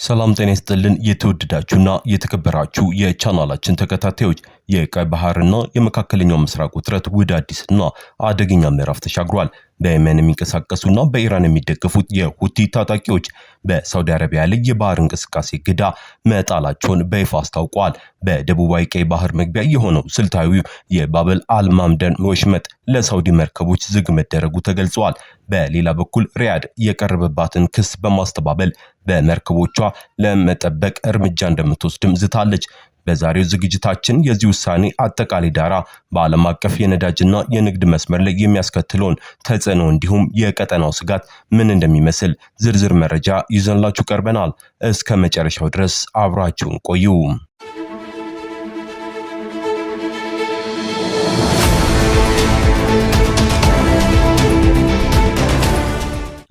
ሰላም ጤና ይስጥልን የተወደዳችሁና የተከበራችሁ የቻናላችን ተከታታዮች የቀይ ባህርና የመካከለኛው ምስራቅ ውጥረት ወደ አዲስና አደገኛ ምዕራፍ ተሻግሯል። በየመን የሚንቀሳቀሱና በኢራን የሚደገፉት የሁቲ ታጣቂዎች በሳውዲ አረቢያ ላይ የባህር እንቅስቃሴ ግዳ መጣላቸውን በይፋ አስታውቀዋል። በደቡባዊ ቀይ ባህር መግቢያ የሆነው ስልታዊው የባብ አል-ማንደብ ወሽመጥ ለሳውዲ መርከቦች ዝግ መደረጉ ተገልጿል። በሌላ በኩል ሪያድ የቀረበባትን ክስ በማስተባበል በመርከቦቿ ለመጠበቅ እርምጃ እንደምትወስድም ዝታለች። በዛሬው ዝግጅታችን የዚህ ውሳኔ አጠቃላይ ዳራ፣ በዓለም አቀፍ የነዳጅና የንግድ መስመር ላይ የሚያስከትለውን ተጽዕኖ እንዲሁም የቀጠናው ስጋት ምን እንደሚመስል ዝርዝር መረጃ ይዘንላችሁ ቀርበናል። እስከ መጨረሻው ድረስ አብራችሁን ቆዩ።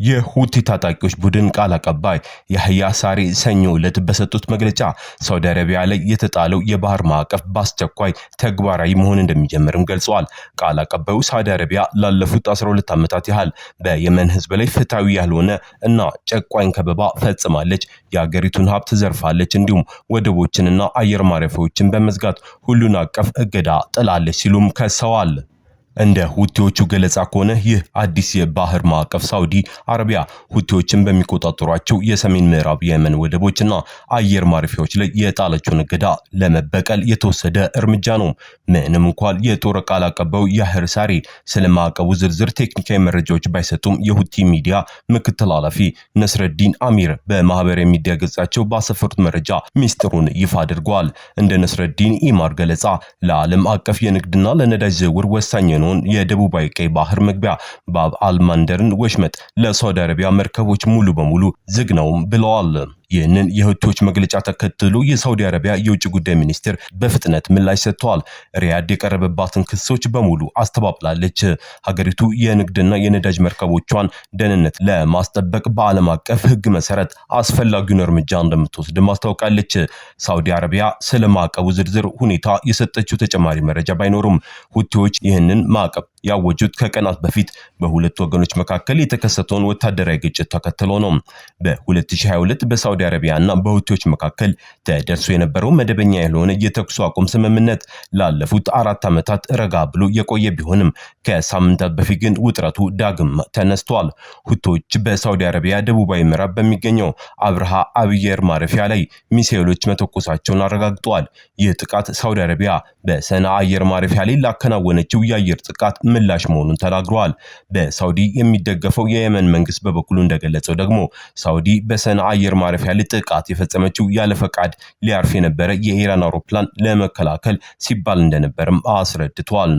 የሁቲ ታጣቂዎች ቡድን ቃል አቀባይ ያህያ ሳሪ ሰኞ ዕለት በሰጡት መግለጫ ሳውዲ አረቢያ ላይ የተጣለው የባህር ማዕቀፍ በአስቸኳይ ተግባራዊ መሆን እንደሚጀምርም ገልጸዋል። ቃል አቀባዩ ሳውዲ አረቢያ ላለፉት 12 ዓመታት ያህል በየመን ሕዝብ ላይ ፍትሃዊ ያልሆነ እና ጨቋኝ ከበባ ፈጽማለች፣ የሀገሪቱን ሀብት ዘርፋለች፣ እንዲሁም ወደቦችንና አየር ማረፊያዎችን በመዝጋት ሁሉን አቀፍ እገዳ ጥላለች ሲሉም ከሰዋል። እንደ ሁቲዎቹ ገለጻ ከሆነ ይህ አዲስ የባህር ማዕቀፍ ሳውዲ አረቢያ ሁቲዎችን በሚቆጣጠሯቸው የሰሜን ምዕራብ የመን ወደቦችና አየር ማረፊያዎች ላይ የጣለችውን እገዳ ለመበቀል የተወሰደ እርምጃ ነው። ምንም እንኳን የጦር ቃል አቀባዩ ያህያ ሳሪ ስለ ማዕቀቡ ዝርዝር ቴክኒካዊ መረጃዎች ባይሰጡም የሁቲ ሚዲያ ምክትል ኃላፊ ነስረዲን አሚር በማህበራዊ ሚዲያ ገጻቸው ባሰፈሩት መረጃ ሚስጥሩን ይፋ አድርገዋል። እንደ ነስረዲን ኢማር ገለጻ ለዓለም አቀፍ የንግድና ለነዳጅ ዝውውር ወሳኝ የደቡባዊ ቀይ ባህር መግቢያ ባብ አል-ማንደብን ወሽመጥ ለሳውዲ አረቢያ መርከቦች ሙሉ በሙሉ ዝግ ነው ብለዋል። ይህንን የሁቲዎች መግለጫ ተከትሎ የሳውዲ አረቢያ የውጭ ጉዳይ ሚኒስቴር በፍጥነት ምላሽ ሰጥቷል። ሪያድ የቀረበባትን ክሶች በሙሉ አስተባብላለች። ሀገሪቱ የንግድና የነዳጅ መርከቦቿን ደህንነት ለማስጠበቅ በዓለም አቀፍ ሕግ መሰረት አስፈላጊውን እርምጃ እንደምትወስድ ማስታወቃለች። ሳውዲ አረቢያ ስለ ማዕቀቡ ዝርዝር ሁኔታ የሰጠችው ተጨማሪ መረጃ ባይኖርም ሁቲዎች ይህንን ማዕቀብ ያወጁት ከቀናት በፊት በሁለት ወገኖች መካከል የተከሰተውን ወታደራዊ ግጭት ተከትሎ ነው። በ2022 በሳውዲ አረቢያና በሁቲዎች መካከል ተደርሶ የነበረው መደበኛ ያልሆነ የተኩስ አቁም ስምምነት ላለፉት 4 ዓመታት ረጋ ብሎ የቆየ ቢሆንም ከሳምንታት በፊት ግን ውጥረቱ ዳግም ተነስቷል። ሁቲዎች በሳውዲ አረቢያ ደቡባዊ ምዕራብ በሚገኘው አብርሃ አየር ማረፊያ ላይ ሚሳኤሎች መተኮሳቸውን አረጋግጠዋል። ይህ ጥቃት ሳውዲ አረቢያ በሰና አየር ማረፊያ ላይ ላከናወነችው የአየር ጥቃት ምላሽ መሆኑን ተናግረዋል። በሳውዲ የሚደገፈው የየመን መንግስት በበኩሉ እንደገለጸው ደግሞ ሳውዲ በሰና አየር ማረፊያ ላይ ጥቃት የፈጸመችው ያለ ፈቃድ ሊያርፍ የነበረ የኢራን አውሮፕላን ለመከላከል ሲባል እንደነበርም አስረድቷል።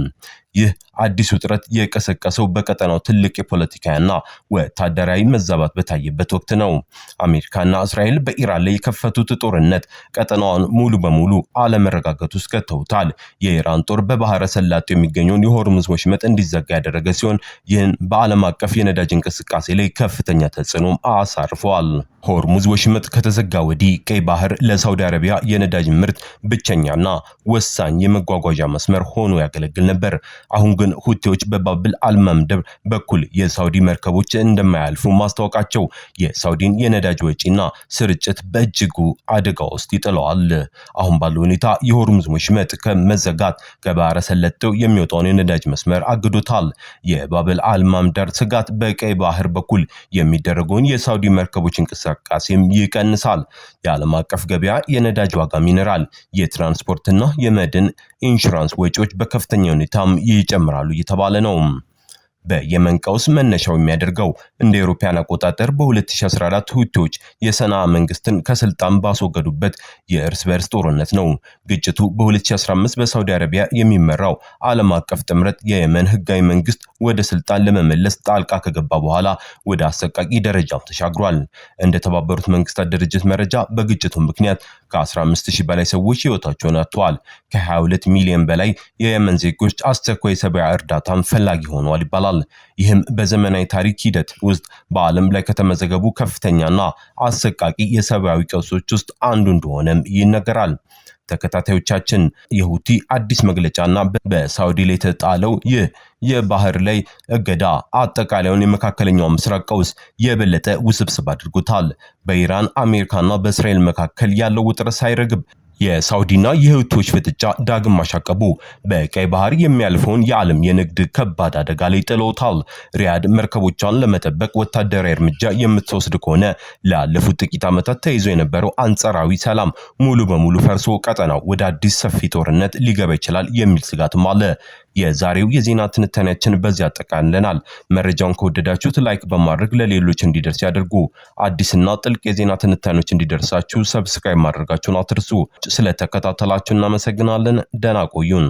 ይህ አዲስ ውጥረት የቀሰቀሰው በቀጠናው ትልቅ የፖለቲካና ወታደራዊ መዛባት በታየበት ወቅት ነው። አሜሪካና እስራኤል በኢራን ላይ የከፈቱት ጦርነት ቀጠናውን ሙሉ በሙሉ አለመረጋጋት ውስጥ ከተውታል። የኢራን ጦር በባህረ ሰላጤው የሚገኘውን የሆርሙዝ ወሽመጥ እንዲዘጋ ያደረገ ሲሆን ይህን በዓለም አቀፍ የነዳጅ እንቅስቃሴ ላይ ከፍተኛ ተጽዕኖ አሳርፈዋል። ሆርሙዝ ወሽመጥ ከተዘጋ ወዲህ ቀይ ባህር ለሳውዲ አረቢያ የነዳጅ ምርት ብቸኛና ወሳኝ የመጓጓዣ መስመር ሆኖ ያገለግል ነበር። አሁን ግን ሁቲዎች በባብ አል-ማንደብ በኩል የሳውዲ መርከቦች እንደማያልፉ ማስታወቃቸው የሳውዲን የነዳጅ ወጪና ስርጭት በእጅጉ አደጋ ውስጥ ይጥለዋል። አሁን ባለው ሁኔታ የሆርሙዝ ወሽመጥ ከመዘጋት ከባህረ ሰላጤው የሚወጣውን የነዳጅ መስመር አግዶታል። የባብ አል-ማንደብ ስጋት በቀይ ባህር በኩል የሚደረገውን የሳውዲ መርከቦች እንቅስቃሴም ይቀንሳል። የዓለም አቀፍ ገበያ የነዳጅ ዋጋ ሚነራል፣ የትራንስፖርትና የመድን ኢንሹራንስ ወጪዎች በከፍተኛ ሁኔታም ይጨምራሉ እየተባለ ነው። በየመን ቀውስ መነሻው የሚያደርገው እንደ አውሮፓውያን አቆጣጠር በ2014 ሁቲዎች የሰና መንግስትን ከስልጣን ባስወገዱበት የእርስ በርስ ጦርነት ነው። ግጭቱ በ2015 በሳውዲ አረቢያ የሚመራው ዓለም አቀፍ ጥምረት የየመን ህጋዊ መንግስት ወደ ስልጣን ለመመለስ ጣልቃ ከገባ በኋላ ወደ አሰቃቂ ደረጃው ተሻግሯል። እንደ ተባበሩት መንግስታት ድርጅት መረጃ በግጭቱ ምክንያት ከ15000 በላይ ሰዎች ህይወታቸውን አጥተዋል። ከ22 ሚሊዮን በላይ የየመን ዜጎች አስቸኳይ ሰብአዊ እርዳታን ፈላጊ ሆነዋል ይባላል። ይህም በዘመናዊ ታሪክ ሂደት ውስጥ በዓለም ላይ ከተመዘገቡ ከፍተኛና አሰቃቂ የሰብአዊ ቀውሶች ውስጥ አንዱ እንደሆነም ይነገራል። ተከታታዮቻችን የሁቲ አዲስ መግለጫና በሳውዲ ላይ የተጣለው የባህር ላይ እገዳ አጠቃላዩን የመካከለኛው ምስራቅ ቀውስ የበለጠ ውስብስብ አድርጎታል። በኢራን አሜሪካና በእስራኤል መካከል ያለው ውጥረት ሳይረግብ የሳውዲና የሁቲዎች ፍጥጫ ዳግም ማሻቀቡ በቀይ ባህር የሚያልፈውን የዓለም የንግድ ከባድ አደጋ ላይ ጥሎታል። ሪያድ መርከቦቿን ለመጠበቅ ወታደራዊ እርምጃ የምትወስድ ከሆነ ላለፉት ጥቂት ዓመታት ተይዞ የነበረው አንጻራዊ ሰላም ሙሉ በሙሉ ፈርሶ ቀጠናው ወደ አዲስ ሰፊ ጦርነት ሊገባ ይችላል የሚል ስጋትም አለ። የዛሬው የዜና ትንታኔያችን በዚህ አጠቃለናል። መረጃውን ከወደዳችሁት ላይክ በማድረግ ለሌሎች እንዲደርስ ያድርጉ። አዲስና ጥልቅ የዜና ትንታኔዎች እንዲደርሳችሁ ሰብስክራይብ ማድረጋችሁን አትርሱ። ስለተከታተላችሁ እናመሰግናለን። ደህና ቆዩን።